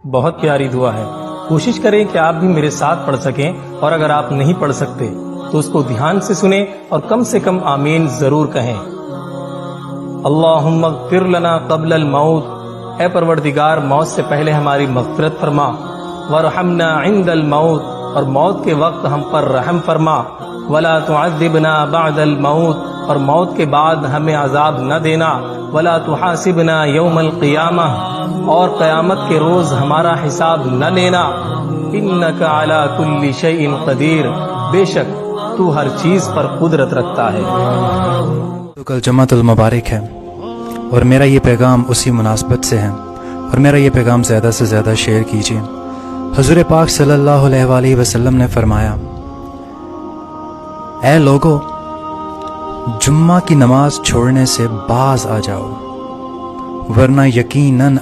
بہت پیاری دعا ہے، کوشش کریں کہ آپ بھی میرے ساتھ پڑھ سکیں، اور اگر آپ نہیں پڑھ سکتے تو اس کو دھیان سے سنیں اور کم سے کم آمین ضرور کہیں۔ اللہم اغفر لنا قبل الموت، اے پروردگار موت سے پہلے ہماری مغفرت فرما، وارحمنا عند الموت، اور موت کے وقت ہم پر رحم فرما، ولا تعذبنا بعد الموت، اور موت کے بعد ہمیں عذاب نہ دینا، ولا تحاسبنا یوم القیامہ، اور قیامت کے روز ہمارا حساب نہ لینا، انک علی کل شیء قدیر، بے شک تو ہر چیز پر قدرت رکھتا ہے۔ تو کل جمعۃ المبارک ہے، اور میرا یہ پیغام اسی مناسبت سے ہے، اور میرا یہ پیغام زیادہ سے زیادہ شیئر کیجیے۔ حضور پاک صلی اللہ علیہ وآلہ وسلم نے فرمایا، اے لوگو، جمعہ کی نماز چھوڑنے سے باز آ جاؤ، ورنہ یقیناً